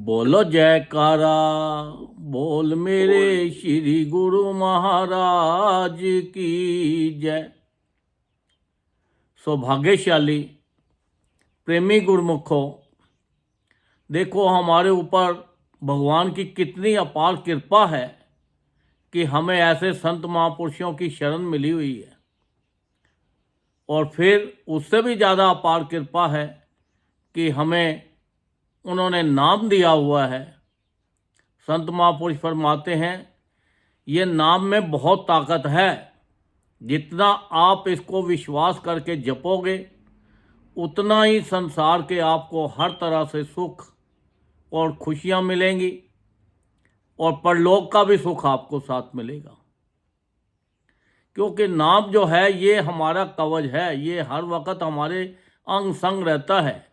बोलो जयकारा, बोल मेरे श्री गुरु महाराज की जय। सौभाग्यशाली प्रेमी गुरुमुखों, देखो हमारे ऊपर भगवान की कितनी अपार कृपा है कि हमें ऐसे संत महापुरुषों की शरण मिली हुई है। और फिर उससे भी ज़्यादा अपार कृपा है कि हमें उन्होंने नाम दिया हुआ है। संत महापुरुष फरमाते हैं, ये नाम में बहुत ताकत है। जितना आप इसको विश्वास करके जपोगे, उतना ही संसार के आपको हर तरह से सुख और खुशियाँ मिलेंगी और परलोक का भी सुख आपको साथ मिलेगा। क्योंकि नाम जो है ये हमारा कवच है, ये हर वक्त हमारे अंग संग रहता है।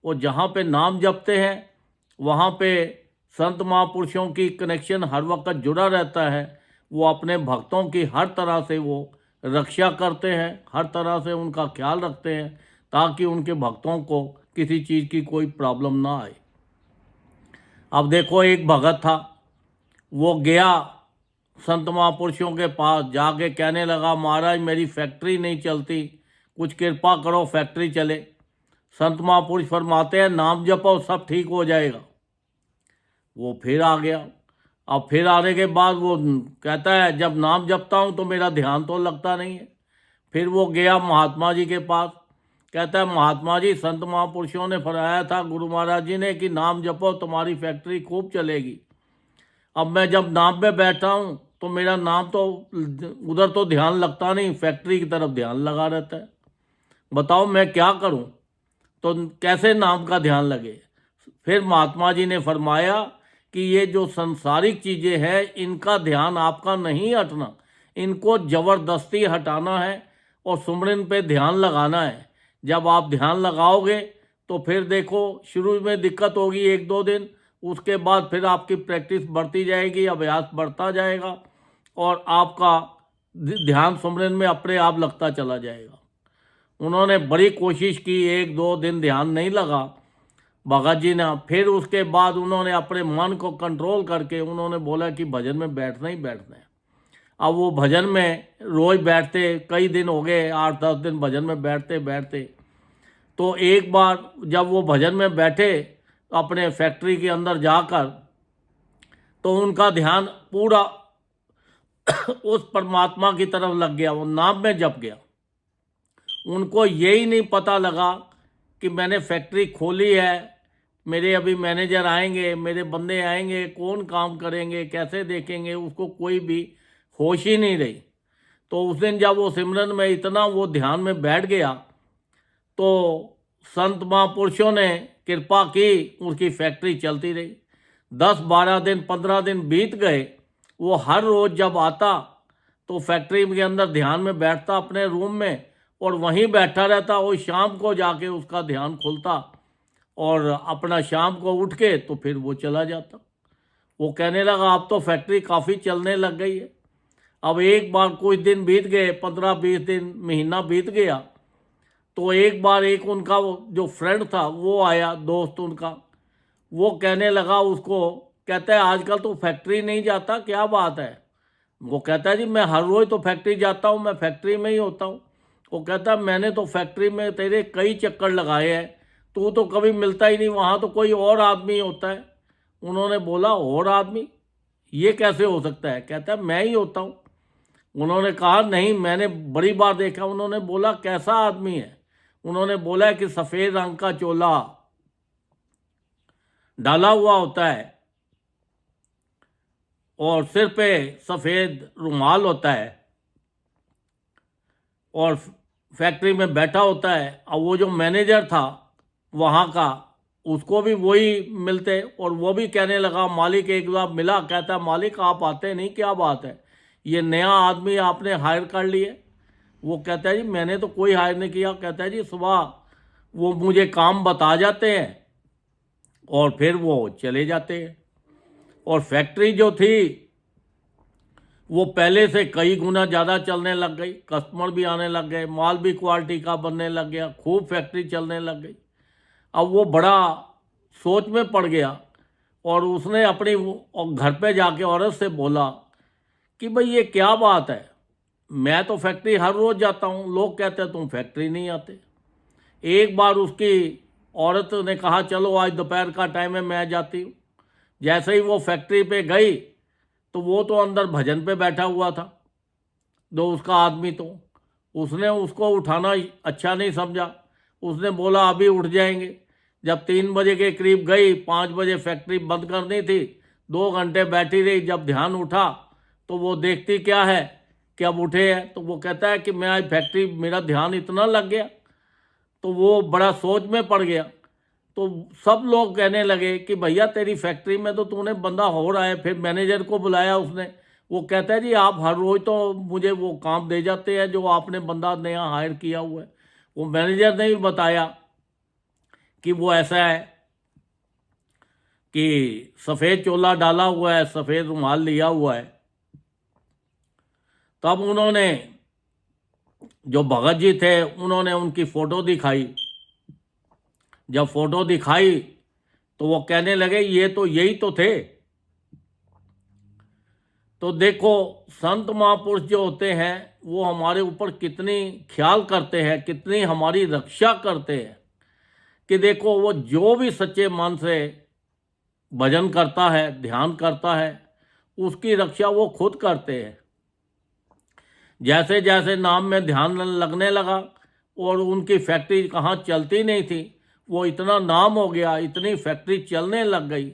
और जहाँ पे नाम जपते हैं वहाँ पे संत महापुरुषों की कनेक्शन हर वक्त जुड़ा रहता है। वो अपने भक्तों की हर तरह से वो रक्षा करते हैं, हर तरह से उनका ख्याल रखते हैं ताकि उनके भक्तों को किसी चीज़ की कोई प्रॉब्लम ना आए। अब देखो, एक भगत था, वो गया संत महापुरुषों के पास, जाके कहने लगा, महाराज मेरी फैक्ट्री नहीं चलती, कुछ कृपा करो फैक्ट्री चले। संत महापुरुष फरमाते हैं, नाम जपो सब ठीक हो जाएगा। वो फिर आ गया। अब फिर आने के बाद वो कहता है, जब नाम जपता हूँ तो मेरा ध्यान तो लगता नहीं है। फिर वो गया महात्मा जी के पास, कहता है, महात्मा जी संत महापुरुषों ने फरमाया था, गुरु महाराज जी ने, कि नाम जपो तुम्हारी फैक्ट्री खूब चलेगी। अब मैं जब नाम पे बैठा हूँ तो मेरा नाम तो उधर तो ध्यान लगता नहीं, फैक्ट्री की तरफ ध्यान लगा रहता है। बताओ मैं क्या करूँ? तो कैसे नाम का ध्यान लगे? फिर महात्मा जी ने फरमाया कि ये जो संसारिक चीज़ें हैं इनका ध्यान आपका नहीं हटना, इनको ज़बरदस्ती हटाना है और सुमरन पे ध्यान लगाना है। जब आप ध्यान लगाओगे तो फिर देखो, शुरू में दिक्कत होगी एक दो दिन, उसके बाद फिर आपकी प्रैक्टिस बढ़ती जाएगी, अभ्यास बढ़ता जाएगा और आपका ध्यान सुमरन में अपने आप लगता चला जाएगा। उन्होंने बड़ी कोशिश की, एक दो दिन ध्यान नहीं लगा भगत जी ने। फिर उसके बाद उन्होंने अपने मन को कंट्रोल करके उन्होंने बोला कि भजन में बैठना ही बैठना है। अब वो भजन में रोज़ बैठते, कई दिन हो गए, 8-10 दिन भजन में बैठते बैठते। तो एक बार जब वो भजन में बैठे अपने फैक्ट्री के अंदर जाकर, तो उनका ध्यान पूरा उस परमात्मा की तरफ लग गया, वो नाम में जप गया। उनको यही नहीं पता लगा कि मैंने फैक्ट्री खोली है, मेरे अभी मैनेजर आएंगे, मेरे बंदे आएंगे, कौन काम करेंगे, कैसे देखेंगे, उसको कोई भी होश ही नहीं रही। तो उस दिन जब वो सिमरन में इतना वो ध्यान में बैठ गया तो संत महापुरुषों ने कृपा की, उसकी फैक्ट्री चलती रही। 10-12 दिन 15 दिन बीत गए। वो हर रोज़ जब आता तो फैक्ट्री के अंदर ध्यान में बैठता अपने रूम में और वहीं बैठा रहता। वो शाम को जाके उसका ध्यान खुलता और अपना शाम को उठ के तो फिर वो चला जाता। वो कहने लगा, अब तो फैक्ट्री काफ़ी चलने लग गई है। अब एक बार कुछ दिन बीत गए, 15-20 दिन, महीना बीत गया। तो एक बार एक उनका जो फ्रेंड था वो आया, दोस्त उनका, वो कहने लगा उसको, कहता है, आजकल तो फैक्ट्री नहीं जाता, क्या बात है? वो कहता है, जी मैं हर रोज़ तो फैक्ट्री जाता हूँ, मैं फैक्ट्री में ही होता हूँ। वो कहता है, मैंने तो फैक्ट्री में तेरे कई चक्कर लगाए हैं, तू तो कभी मिलता ही नहीं, वहाँ तो कोई और आदमी होता है। उन्होंने बोला, और आदमी? ये कैसे हो सकता है? कहता है, मैं ही होता हूँ। उन्होंने कहा, नहीं मैंने बड़ी बार देखा। उन्होंने बोला, कैसा आदमी है? उन्होंने बोला कि सफ़ेद रंग का चोला डाला हुआ होता है और सिर पे सफ़ेद रुमाल होता है और फैक्ट्री में बैठा होता है। और वो जो मैनेजर था वहाँ का, उसको भी वही मिलते और वो भी कहने लगा, मालिक एक बार मिला, कहता, मालिक आप आते नहीं, क्या बात है, ये नया आदमी आपने हायर कर लिए? वो कहता है, जी मैंने तो कोई हायर नहीं किया। कहता है, जी सुबह वो मुझे काम बता जाते हैं और फिर वो चले जाते हैं। और फैक्ट्री जो थी वो पहले से कई गुना ज़्यादा चलने लग गई, कस्टमर भी आने लग गए, माल भी क्वालिटी का बनने लग गया, खूब फैक्ट्री चलने लग गई। अब वो बड़ा सोच में पड़ गया और उसने अपनी घर पे जाके औरत से बोला कि भाई ये क्या बात है, मैं तो फैक्ट्री हर रोज़ जाता हूँ, लोग कहते हैं तुम फैक्ट्री नहीं आते। एक बार उसकी औरत ने कहा चलो आज दोपहर का टाइम है मैं जाती हूँ। जैसे ही वो फैक्ट्री पे गई तो वो तो अंदर भजन पे बैठा हुआ था, दो उसका आदमी। तो उसने उसको उठाना अच्छा नहीं समझा, उसने बोला अभी उठ जाएंगे। जब 3 बजे के करीब गई, 5 बजे फैक्ट्री बंद करनी थी, 2 घंटे बैठी रही। जब ध्यान उठा तो वो देखती क्या है कि अब उठे हैं, तो वो कहता है कि मैं आज फैक्ट्री, मेरा ध्यान इतना लग गया। तो वो बड़ा सोच में पड़ गया। तो सब लोग कहने लगे कि भैया तेरी फैक्ट्री में तो तूने बंदा हो रहा है। फिर मैनेजर को बुलाया उसने, वो कहता है जी आप हर रोज़ तो मुझे वो काम दे जाते हैं जो आपने बंदा नया हायर किया हुआ है। वो मैनेजर ने भी बताया कि वो ऐसा है कि सफ़ेद चोला डाला हुआ है, सफ़ेद रुमाल लिया हुआ है। तब उन्होंने, जो भगत जी थे, उन्होंने उनकी फ़ोटो दिखाई। जब फ़ोटो दिखाई तो वो कहने लगे ये तो यही तो थे। तो देखो संत महापुरुष जो होते हैं वो हमारे ऊपर कितनी ख्याल करते हैं, कितनी हमारी रक्षा करते हैं। कि देखो वो जो भी सच्चे मन से भजन करता है, ध्यान करता है, उसकी रक्षा वो खुद करते हैं। जैसे जैसे नाम में ध्यान लगने लगा और उनकी फैक्ट्री कहाँ चलती नहीं थी, वो इतना नाम हो गया, इतनी फैक्ट्री चलने लग गई।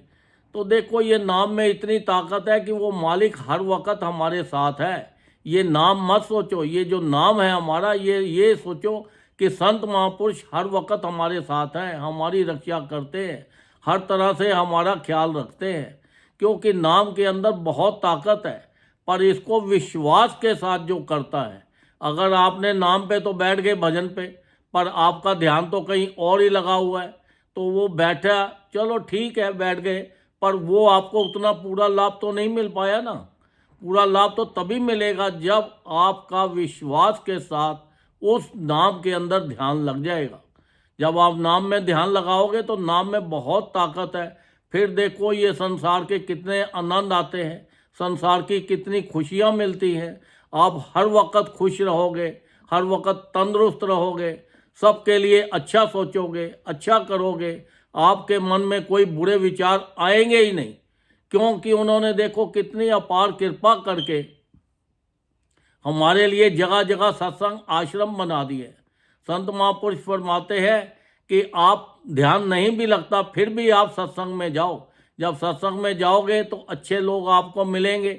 तो देखो ये नाम में इतनी ताकत है कि वो मालिक हर वक्त हमारे साथ है। ये नाम मत सोचो, ये जो नाम है हमारा, ये सोचो कि संत महापुरुष हर वक्त हमारे साथ हैं, हमारी रक्षा करते हैं, हर तरह से हमारा ख्याल रखते हैं। क्योंकि नाम के अंदर बहुत ताकत है, पर इसको विश्वास के साथ जो करता है। अगर आपने नाम पे तो बैठ गए भजन पे, पर आपका ध्यान तो कहीं और ही लगा हुआ है, तो वो बैठा, चलो ठीक है बैठ गए, पर वो आपको उतना पूरा लाभ तो नहीं मिल पाया ना। पूरा लाभ तो तभी मिलेगा जब आपका विश्वास के साथ उस नाम के अंदर ध्यान लग जाएगा। जब आप नाम में ध्यान लगाओगे तो नाम में बहुत ताकत है। फिर देखो ये संसार के कितने आनंद आते हैं, संसार की कितनी खुशियाँ मिलती हैं। आप हर वक्त खुश रहोगे, हर वक्त तंदुरुस्त रहोगे, सबके लिए अच्छा सोचोगे, अच्छा करोगे। आपके मन में कोई बुरे विचार आएंगे ही नहीं, क्योंकि उन्होंने देखो कितनी अपार कृपा करके हमारे लिए जगह जगह सत्संग आश्रम बना दिए। संत महापुरुष फरमाते हैं कि आप ध्यान नहीं भी लगता फिर भी आप सत्संग में जाओ। जब सत्संग में जाओगे तो अच्छे लोग आपको मिलेंगे,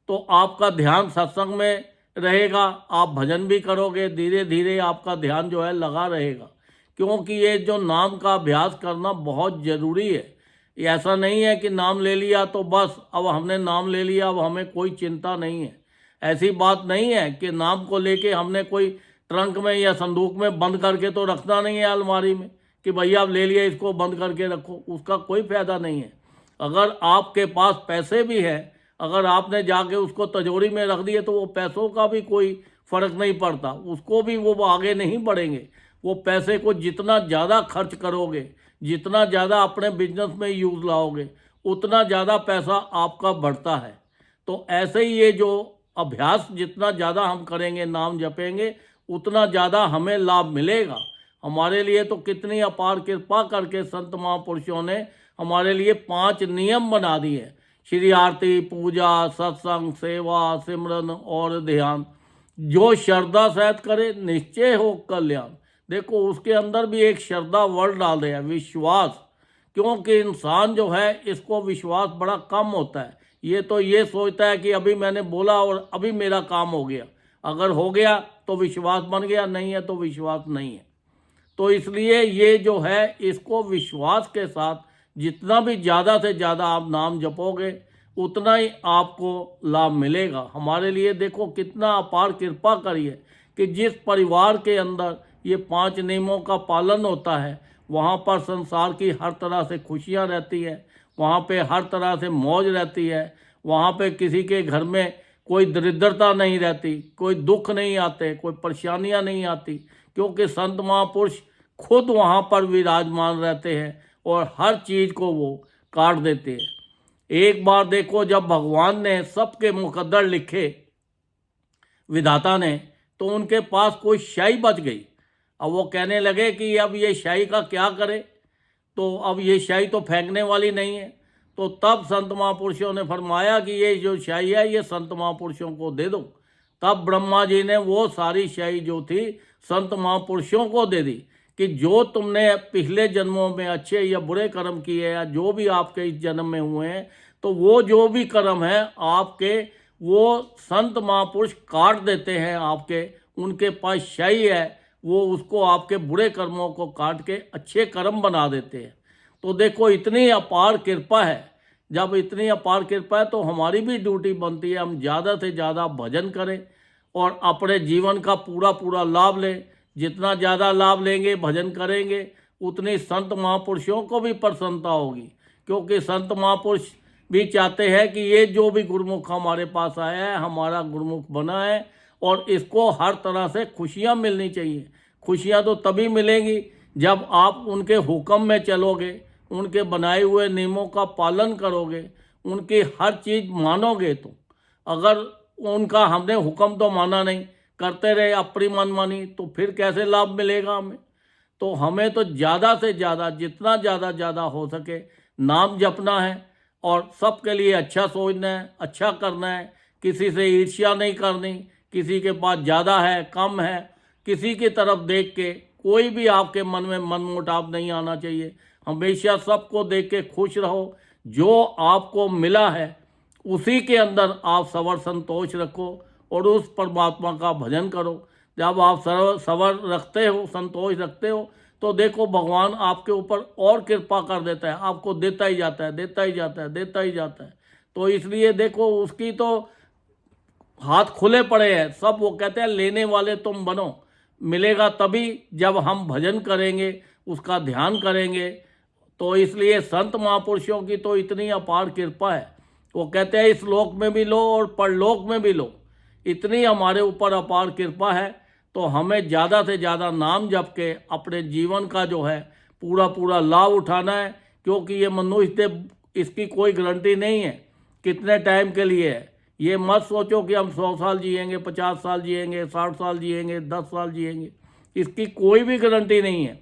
तो आपका ध्यान सत्संग में रहेगा, आप भजन भी करोगे, धीरे धीरे आपका ध्यान जो है लगा रहेगा। क्योंकि ये जो नाम का अभ्यास करना बहुत ज़रूरी है। ये ऐसा नहीं है कि नाम ले लिया तो बस अब हमने नाम ले लिया, अब हमें कोई चिंता नहीं है। ऐसी बात नहीं है कि नाम को लेके हमने कोई ट्रंक में या संदूक में बंद करके तो रखना नहीं है अलमारी में कि भैया अब ले लिया इसको बंद करके रखो, उसका कोई फ़ायदा नहीं है। अगर आपके पास पैसे भी हैं, अगर आपने जाके उसको तिजोरी में रख दिए तो वो पैसों का भी कोई फ़र्क नहीं पड़ता, उसको भी वो आगे नहीं बढ़ेंगे। वो पैसे को जितना ज़्यादा खर्च करोगे, जितना ज़्यादा अपने बिजनेस में यूज़ लाओगे, उतना ज़्यादा पैसा आपका बढ़ता है। तो ऐसे ही ये जो अभ्यास जितना ज़्यादा हम करेंगे, नाम जपेंगे, उतना ज़्यादा हमें लाभ मिलेगा। हमारे लिए तो कितनी अपार कृपा करके संत महापुरुषों ने हमारे लिए 5 नियम बना दिए। श्री आरती, पूजा, सत्संग, सेवा, सिमरन और ध्यान। जो श्रद्धा सहित करे निश्चय हो कल्याण। देखो उसके अंदर भी एक श्रद्धा वर्ड डाल दिया, विश्वास। क्योंकि इंसान जो है इसको विश्वास बड़ा कम होता है। ये तो ये सोचता है कि अभी मैंने बोला और अभी मेरा काम हो गया। अगर हो गया तो विश्वास बन गया, नहीं है तो विश्वास नहीं है। तो इसलिए ये जो है इसको विश्वास के साथ जितना भी ज़्यादा से ज़्यादा आप नाम जपोगे उतना ही आपको लाभ मिलेगा। हमारे लिए देखो कितना अपार कृपा करिए कि जिस परिवार के अंदर ये 5 नियमों का पालन होता है, वहाँ पर संसार की हर तरह से खुशियाँ रहती है, वहाँ पे हर तरह से मौज रहती है, वहाँ पे किसी के घर में कोई दरिद्रता नहीं रहती, कोई दुख नहीं आते, कोई परेशानियाँ नहीं आती। क्योंकि संत महापुरुष खुद वहाँ पर विराजमान रहते हैं और हर चीज़ को वो काट देते हैं। एक बार देखो जब भगवान ने सबके मुकद्दर लिखे विधाता ने, तो उनके पास कोई शाही बच गई। अब वो कहने लगे कि अब ये शाही का क्या करे, तो अब ये शाही तो फेंकने वाली नहीं है। तो तब संत महापुरुषों ने फरमाया कि ये जो शाही है ये संत महापुरुषों को दे दो। तब ब्रह्मा जी ने वो सारी शाही जो थी संत महापुरुषों को दे दी कि जो तुमने पिछले जन्मों में अच्छे या बुरे कर्म किए या जो भी आपके इस जन्म में हुए हैं, तो वो जो भी कर्म है आपके, वो संत महापुरुष काट देते हैं आपके, उनके पास शाही है, वो उसको आपके बुरे कर्मों को काट के अच्छे कर्म बना देते हैं। तो देखो इतनी अपार कृपा है। जब इतनी अपार कृपा है तो हमारी भी ड्यूटी बनती है हम ज़्यादा से ज़्यादा भजन करें और अपने जीवन का पूरा पूरा लाभ लें। जितना ज़्यादा लाभ लेंगे, भजन करेंगे, उतनी संत महापुरुषों को भी प्रसन्नता होगी, क्योंकि संत महापुरुष भी चाहते हैं कि ये जो भी गुरुमुख हमारे पास आया है हमारा गुरुमुख बना है और इसको हर तरह से खुशियाँ मिलनी चाहिए। खुशियाँ तो तभी मिलेंगी जब आप उनके हुक्म में चलोगे, उनके बनाए हुए नियमों का पालन करोगे, उनकी हर चीज़ मानोगे। तो अगर उनका हमने हुक्म तो माना नहीं, करते रहे अपनी मनमानी, तो फिर कैसे लाभ मिलेगा हमें। तो हमें तो ज़्यादा से ज़्यादा, जितना ज़्यादा हो सके नाम जपना है और सबके लिए अच्छा सोचना है, अच्छा करना है, किसी से ईर्ष्या नहीं करनी, किसी के पास ज़्यादा है कम है किसी की तरफ देख के कोई भी आपके मन में मनमुटाव नहीं आना चाहिए। हमेशा सबको देख के खुश रहो। जो आपको मिला है उसी के अंदर आप सबर संतोष रखो और उस परमात्मा का भजन करो। जब आप सबर रखते हो, संतोष रखते हो, तो देखो भगवान आपके ऊपर और कृपा कर देता है, आपको देता ही जाता है, देता ही जाता है, देता ही जाता है। तो इसलिए देखो उसकी तो हाथ खुले पड़े हैं सब। वो कहते हैं लेने वाले तुम बनो, मिलेगा तभी जब हम भजन करेंगे, उसका ध्यान करेंगे। तो इसलिए संत महापुरुषों की तो इतनी अपार कृपा है। वो कहते हैं इस लोक में भी लो और परलोक में भी लो, इतनी हमारे ऊपर अपार कृपा है। तो हमें ज़्यादा से ज़्यादा नाम जप के अपने जीवन का जो है पूरा पूरा लाभ उठाना है, क्योंकि ये मनुष्य देह, इसकी कोई गारंटी नहीं है कितने टाइम के लिए है। ये मत सोचो कि हम 100 साल जिएंगे, 50 साल जिएंगे, 60 साल जिएंगे, 10 साल जिएंगे, इसकी कोई भी गारंटी नहीं है।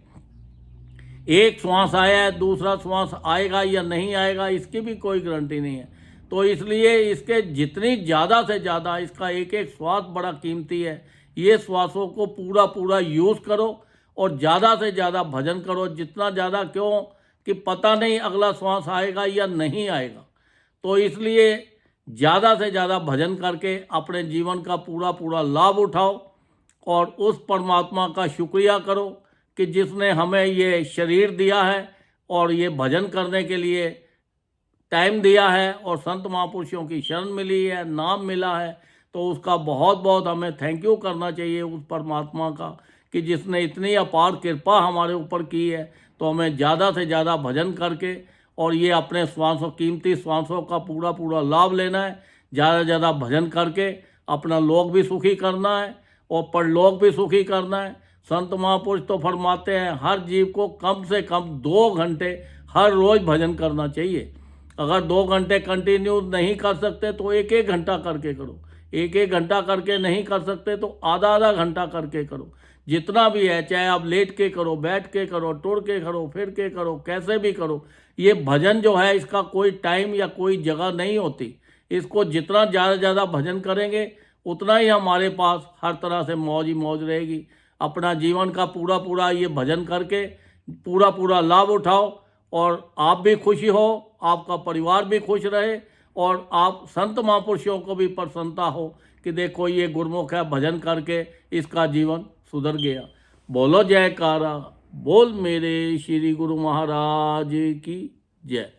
एक श्वास आया है, दूसरा श्वास आएगा या नहीं आएगा, इसकी भी कोई गारंटी नहीं है। तो इसलिए इसके जितनी ज़्यादा से ज़्यादा, इसका एक एक श्वास बड़ा कीमती है, ये श्वासों को पूरा पूरा यूज़ करो और ज़्यादा से ज़्यादा भजन करो। जितना ज़्यादा, क्यों कि पता नहीं अगला श्वास आएगा या नहीं आएगा। तो इसलिए ज़्यादा से ज़्यादा भजन करके अपने जीवन का पूरा पूरा लाभ उठाओ और उस परमात्मा का शुक्रिया करो कि जिसने हमें ये शरीर दिया है और ये भजन करने के लिए टाइम दिया है और संत महापुरुषों की शरण मिली है, नाम मिला है। तो उसका बहुत बहुत हमें थैंक यू करना चाहिए उस परमात्मा का कि जिसने इतनी अपार कृपा हमारे ऊपर की है। तो हमें ज़्यादा से ज़्यादा भजन करके और ये अपने श्वासों, कीमती श्वासों का पूरा पूरा लाभ लेना है। ज़्यादा से ज़्यादा भजन करके अपना लोक भी सुखी करना है और परलोक भी सुखी करना है। संत महापुरुष तो फरमाते हैं हर जीव को कम से कम 2 घंटे हर रोज़ भजन करना चाहिए। अगर 2 घंटे कंटिन्यू नहीं कर सकते तो 1-1 घंटा करके करो, 1-1 घंटा करके नहीं कर सकते तो आधा घंटा करके करो। जितना भी है, चाहे आप लेट के करो, बैठ के करो, टुर के करो, फिर के करो, कैसे भी करो। ये भजन जो है इसका कोई टाइम या कोई जगह नहीं होती। इसको जितना ज़्यादा ज़्यादा भजन करेंगे उतना ही हमारे पास हर तरह से मौज ही मौज रहेगी। अपना जीवन का पूरा पूरा ये भजन करके पूरा पूरा लाभ उठाओ और आप भी खुशी हो, आपका परिवार भी खुश रहे और आप संत महापुरुषों को भी प्रसन्नता हो कि देखो ये गुरुमुख है, भजन करके इसका जीवन सुधर गया। बोलो जयकारा, बोल मेरे श्री गुरु महाराज की जय।